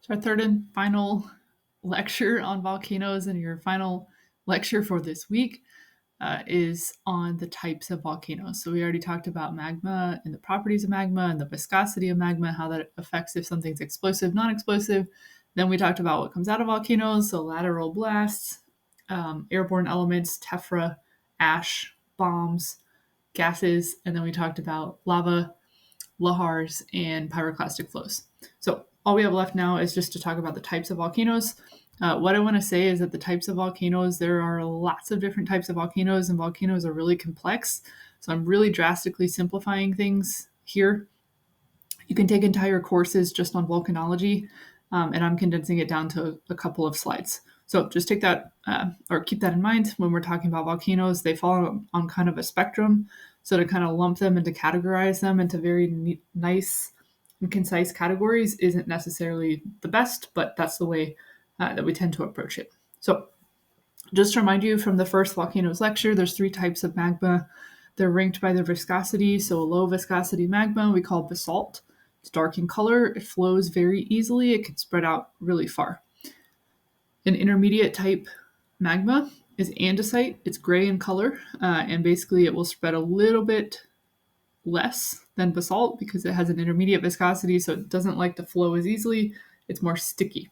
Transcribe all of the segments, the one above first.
So our third and final lecture on volcanoes, and your final lecture for this week is on the types of volcanoes. So we already talked about magma and the properties of magma and the viscosity of magma, how that affects if something's explosive, non-explosive. Then we talked about what comes out of volcanoes, so lateral blasts, airborne elements, tephra, ash, bombs, gases, and then we talked about lava, lahars, and pyroclastic flows. So all we have left now is just to talk about the types of volcanoes. What I want to say is that the types of volcanoes, there are lots of different types of volcanoes, and volcanoes are really complex. So I'm really drastically simplifying things here. You can take entire courses just on volcanology, and I'm condensing it down to a couple of slides. So just take that or keep that in mind when we're talking about volcanoes. They fall on kind of a spectrum. So to kind of lump them and to categorize them into very nice and concise categories isn't necessarily the best, but that's the way that we tend to approach it. So just to remind you from the first volcanoes lecture, there's 3 types of magma. They're ranked by their viscosity. So a low viscosity magma we call basalt. It's dark in color. It flows very easily. It can spread out really far. An intermediate type magma is andesite. It's gray in color, and basically it will spread a little bit less than basalt because it has an intermediate viscosity, so it doesn't like to flow as easily. It's more sticky.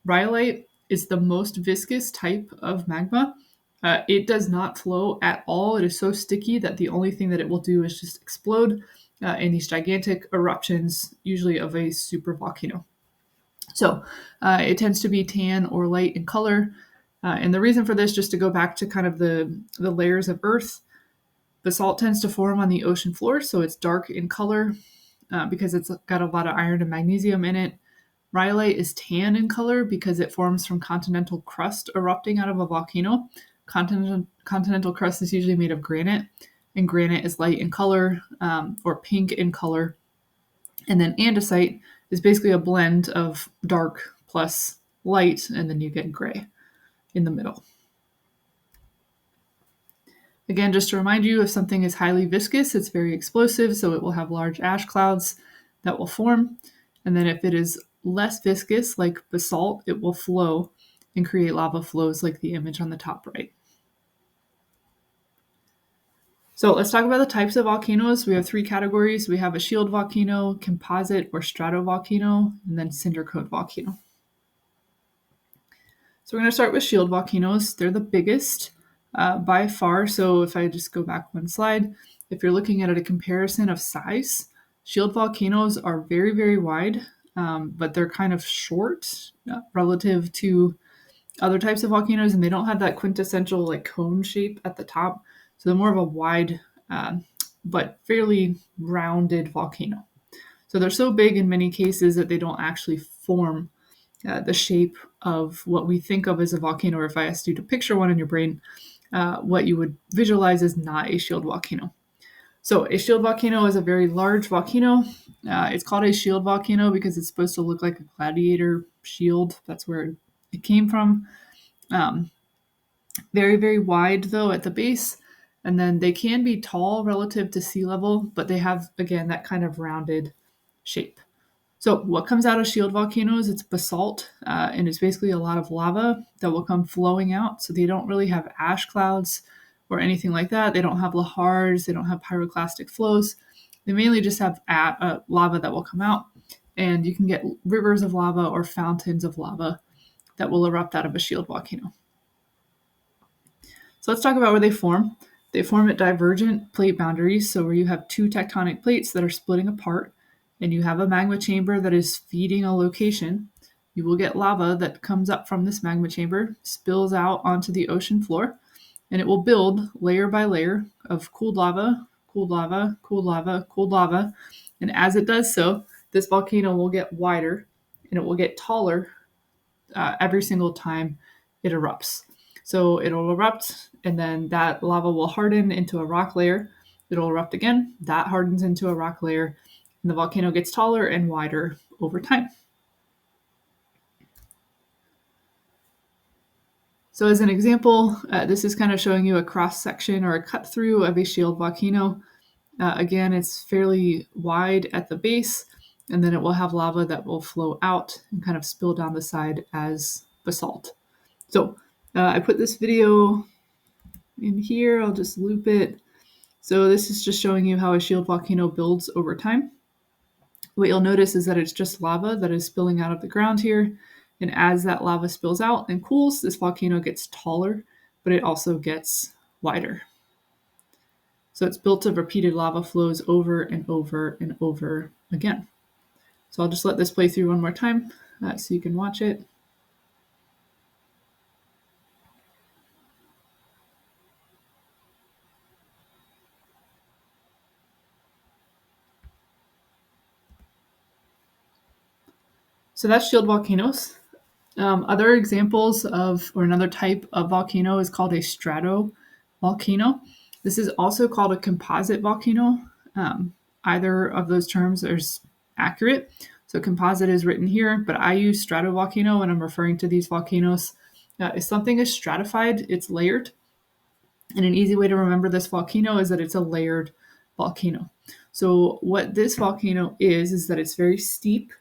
Rhyolite is the most viscous type of magma. It does not flow at all. It is so sticky that the only thing that it will do is just explode in these gigantic eruptions, usually of a supervolcano. So it tends to be tan or light in color. And the reason for this, just to go back to kind of the layers of Earth, basalt tends to form on the ocean floor, so it's dark in color because it's got a lot of iron and magnesium in it. Rhyolite is tan in color because it forms from continental crust erupting out of a volcano. Continental crust is usually made of granite, and granite is light in color or pink in color. And then andesite is basically a blend of dark plus light, and then you get gray in the middle. Again, just to remind you, if something is highly viscous, it's very explosive, so it will have large ash clouds that will form. And then if it is less viscous, like basalt, it will flow and create lava flows like the image on the top right. So let's talk about the types of volcanoes. We have 3 categories. We have a shield volcano, composite or stratovolcano, and then cinder cone volcano. So we're going to start with shield volcanoes. They're the biggest by far. So if I just go back one slide, if you're looking at a comparison of size, shield volcanoes are very, very wide, but they're kind of short relative to other types of volcanoes, and they don't have that quintessential like cone shape at the top. So they're more of a wide but fairly rounded volcano. So they're so big in many cases that they don't actually form the shape of what we think of as a volcano, or if I asked you to picture one in your brain, what you would visualize is not a shield volcano. So a shield volcano is a very large volcano. It's called a shield volcano because it's supposed to look like a gladiator shield. That's where it came from. Very, very wide, though, at the base. And then they can be tall relative to sea level, but they have, again, that kind of rounded shape. So what comes out of shield volcanoes, it's basalt, and it's basically a lot of lava that will come flowing out. So they don't really have ash clouds or anything like that. They don't have lahars. They don't have pyroclastic flows. They mainly just have lava that will come out, and you can get rivers of lava or fountains of lava that will erupt out of a shield volcano. So let's talk about where they form. They form at divergent plate boundaries, so where you have 2 tectonic plates that are splitting apart, and you have a magma chamber that is feeding a location, you will get lava that comes up from this magma chamber, spills out onto the ocean floor, and it will build layer by layer of cooled lava, cooled lava, cooled lava, cooled lava. And as it does so, this volcano will get wider and it will get taller every single time it erupts. So it'll erupt, and then that lava will harden into a rock layer. It'll erupt again, that hardens into a rock layer, and the volcano gets taller and wider over time. So as an example, this is kind of showing you a cross-section or a cut-through of a shield volcano. Again, it's fairly wide at the base, and then it will have lava that will flow out and kind of spill down the side as basalt. So I put this video in here. I'll just loop it. So this is just showing you how a shield volcano builds over time. What you'll notice is that it's just lava that is spilling out of the ground here. And as that lava spills out and cools, this volcano gets taller, but it also gets wider. So it's built of repeated lava flows over and over and over again. So I'll just let this play through one more time so you can watch it. So that's shield volcanoes. Other examples of, or another type of volcano is called a stratovolcano. This is also called a composite volcano. Either of those terms is accurate. So composite is written here, but I use stratovolcano when I'm referring to these volcanoes. If something is stratified, it's layered. And an easy way to remember this volcano is that it's a layered volcano. So what this volcano is that it's very steep.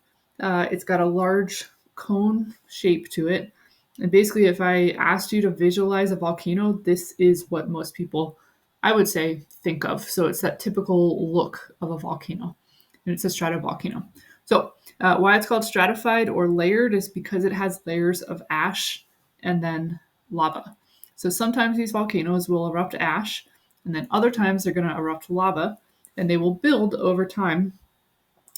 It's got a large cone shape to it. And basically, if I asked you to visualize a volcano, this is what most people, I would say, think of. So it's that typical look of a volcano. And it's a stratovolcano. So why it's called stratified or layered is because it has layers of ash and then lava. So sometimes these volcanoes will erupt ash, and then other times they're going to erupt lava, and they will build over time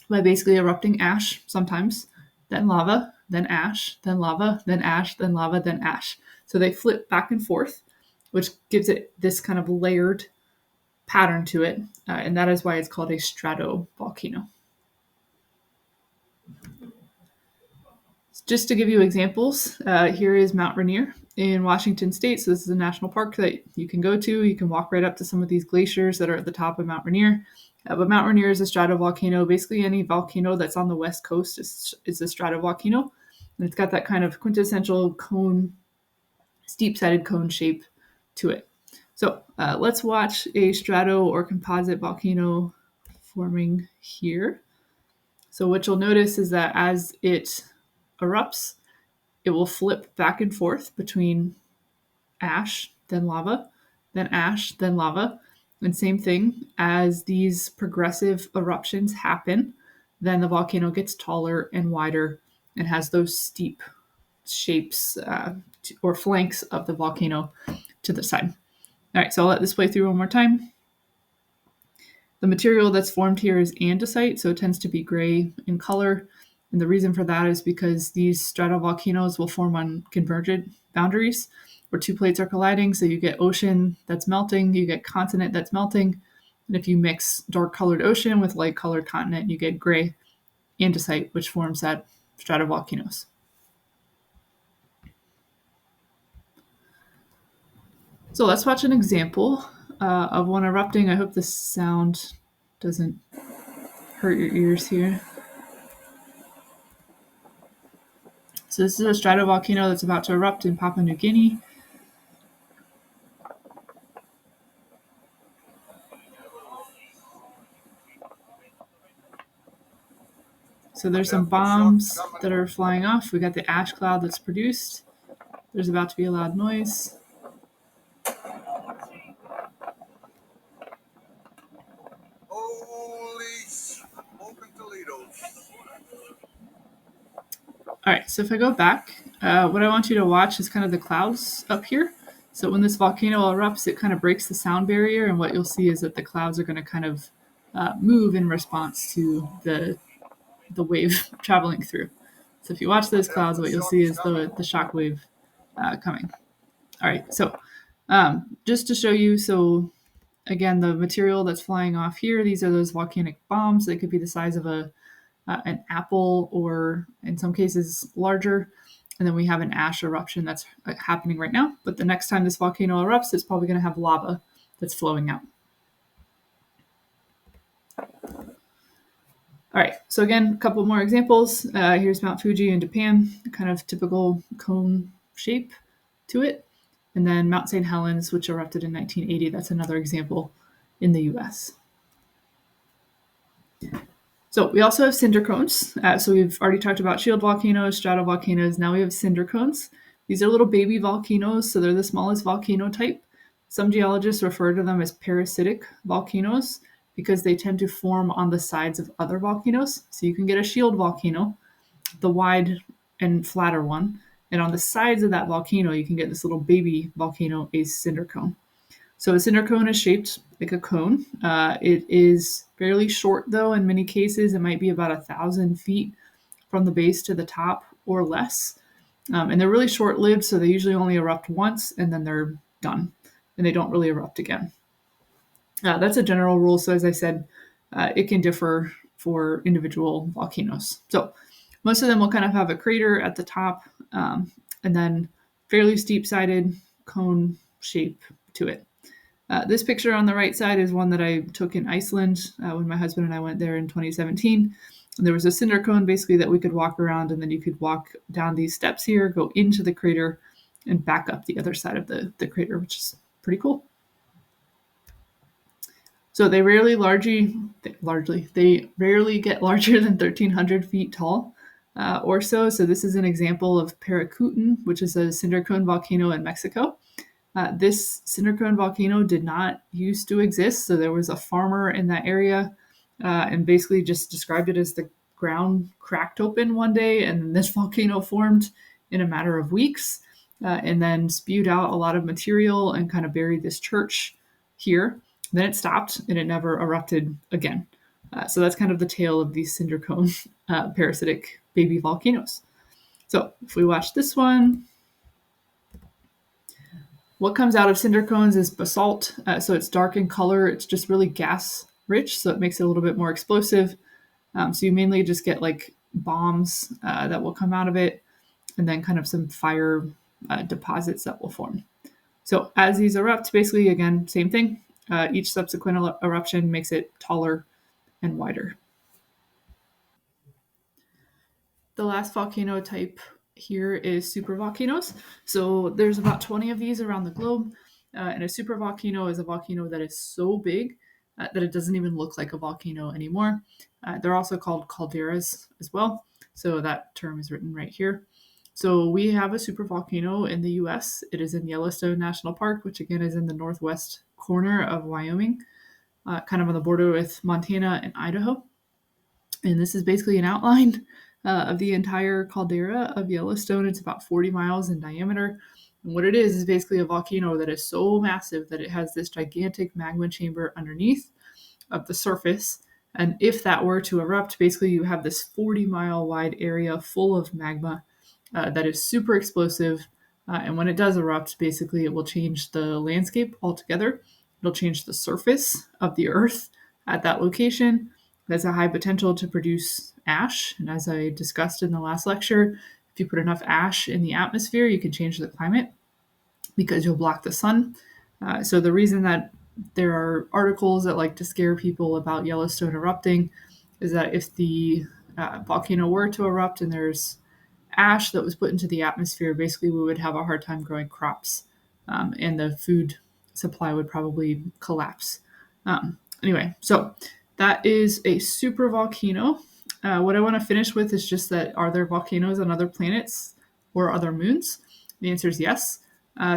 by basically erupting ash sometimes, then lava, then ash, then lava, then ash, then lava, then ash. So they flip back and forth, which gives it this kind of layered pattern to it, and that is why it's called a stratovolcano. Just to give you examples, here is Mount Rainier in Washington State. So this is a national park that you can go to. You can walk right up to some of these glaciers that are at the top of Mount Rainier. But Mount Rainier is a stratovolcano. Basically, any volcano that's on the west coast is a stratovolcano. And it's got that kind of quintessential cone, steep-sided cone shape to it. So let's watch a strato or composite volcano forming here. So what you'll notice is that as it erupts, it will flip back and forth between ash, then lava, then ash, then lava. And same thing, as these progressive eruptions happen, then the volcano gets taller and wider and has those steep shapes or flanks of the volcano to the side. All right, so I'll let this play through one more time. The material that's formed here is andesite, so it tends to be gray in color. And the reason for that is because these stratovolcanoes will form on convergent boundaries where two plates are colliding. So you get ocean that's melting, you get continent that's melting. And if you mix dark colored ocean with light colored continent, you get gray andesite, which forms that stratovolcanoes. So let's watch an example of one erupting. I hope the sound doesn't hurt your ears here. So this is a stratovolcano that's about to erupt in Papua New Guinea. So there's some bombs that are flying off. We got the ash cloud that's produced. There's about to be a loud noise. Holy smoke and Toledo's. All right, so if I go back, what I want you to watch is kind of the clouds up here. So when this volcano erupts, it kind of breaks the sound barrier, and what you'll see is that the clouds are going to kind of move in response to the wave traveling through. So if you watch those clouds, what you'll see is the shock wave coming. All right, so just to show you, so again, the material that's flying off here, these are those volcanic bombs. They could be the size of an apple or in some cases larger. And then we have an ash eruption that's happening right now. But the next time this volcano erupts, it's probably going to have lava that's flowing out. All right, so again, a couple more examples. Here's Mount Fuji in Japan, kind of typical cone shape to it. And then Mount St. Helens, which erupted in 1980. That's another example in the US. So we also have cinder cones. So we've already talked about shield volcanoes, stratovolcanoes. Now we have cinder cones. These are little baby volcanoes, so they're the smallest volcano type. Some geologists refer to them as parasitic volcanoes because they tend to form on the sides of other volcanoes. So you can get a shield volcano, the wide and flatter one, and on the sides of that volcano, you can get this little baby volcano, a cinder cone. So a cinder cone is shaped like a cone. It is fairly short, though. In many cases, it might be about 1,000 feet from the base to the top or less. And they're really short lived, so they usually only erupt once and then they're done. And they don't really erupt again. That's a general rule. So, as I said, it can differ for individual volcanoes. So, most of them will kind of have a crater at the top and then fairly steep sided cone shape to it. This picture on the right side is one that I took in Iceland when my husband and I went there in 2017. And there was a cinder cone basically that we could walk around, and then you could walk down these steps here, go into the crater, and back up the other side of the crater, which is pretty cool. So they rarely they rarely get larger than 1,300 feet tall or so. So this is an example of Paracutin, which is a cinder cone volcano in Mexico. This cinder cone volcano did not used to exist. So there was a farmer in that area and basically just described it as the ground cracked open one day and this volcano formed in a matter of weeks and then spewed out a lot of material and kind of buried this church here. Then it stopped and it never erupted again. So that's kind of the tale of these cinder cone parasitic baby volcanoes. So if we watch this one, what comes out of cinder cones is basalt. So it's dark in color. It's just really gas rich. So it makes it a little bit more explosive. So you mainly just get like bombs that will come out of it and then kind of some fire deposits that will form. So as these erupt, basically, again, same thing. Each subsequent eruption makes it taller and wider. The last volcano type here is supervolcanoes. So there's about 20 of these around the globe. And a supervolcano is a volcano that is so big that it doesn't even look like a volcano anymore. They're also called calderas as well. So that term is written right here. So we have a supervolcano in the US. It is in Yellowstone National Park, which again is in the northwest corner of Wyoming, kind of on the border with Montana and Idaho. And this is basically an outline of the entire caldera of Yellowstone. It's about 40 miles in diameter. And what it is basically a volcano that is so massive that it has this gigantic magma chamber underneath of the surface. And if that were to erupt, basically you have this 40-mile wide area full of magma that is super explosive. And when it does erupt, basically it will change the landscape altogether. It'll change the surface of the earth at that location. There's a high potential to produce ash. And as I discussed in the last lecture, if you put enough ash in the atmosphere, you can change the climate because you'll block the sun. So the reason that there are articles that like to scare people about Yellowstone erupting is that if the volcano were to erupt and there's ash that was put into the atmosphere, basically we would have a hard time growing crops and the food supply would probably collapse. Anyway, so that is a super volcano. What I want to finish with is just that are there volcanoes on other planets or other moons? The answer is yes.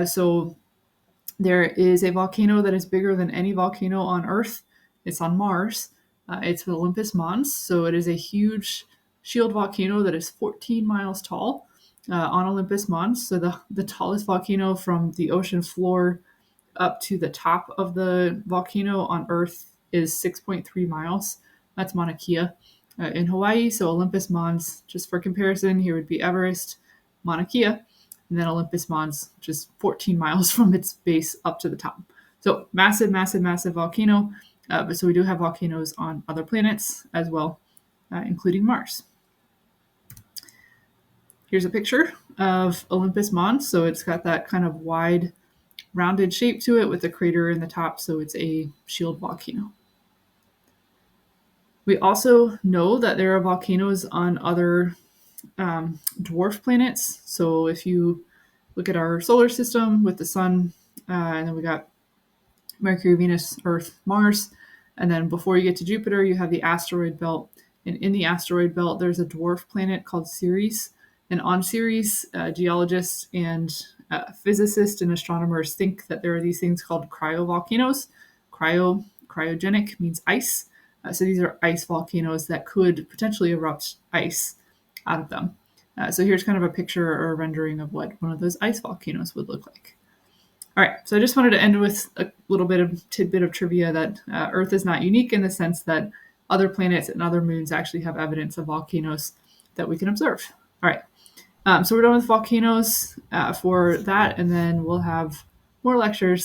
So there is a volcano that is bigger than any volcano on Earth. It's on Mars. It's Olympus Mons. So it is a huge shield volcano that is 14 miles tall on Olympus Mons. So the tallest volcano from the ocean floor up to the top of the volcano on Earth is 6.3 miles. That's Mauna Kea in Hawaii. So Olympus Mons, just for comparison, here would be Everest, Mauna Kea, and then Olympus Mons, which is 14 miles from its base up to the top. So massive, massive, massive volcano. But so we do have volcanoes on other planets as well, including Mars. Here's a picture of Olympus Mons. So it's got that kind of wide, rounded shape to it with a crater in the top. So it's a shield volcano. We also know that there are volcanoes on other dwarf planets. So if you look at our solar system with the sun, and then we got Mercury, Venus, Earth, Mars. And then before you get to Jupiter, you have the asteroid belt. And in the asteroid belt, there's a dwarf planet called Ceres. And on Ceres, geologists and physicists and astronomers think that there are these things called cryovolcanoes. Cryogenic means ice. So these are ice volcanoes that could potentially erupt ice out of them. So here's kind of a picture or a rendering of what one of those ice volcanoes would look like. All right, so I just wanted to end with a little bit of tidbit of trivia that Earth is not unique in the sense that other planets and other moons actually have evidence of volcanoes that we can observe. All right, so we're done with volcanoes for that, and then we'll have more lectures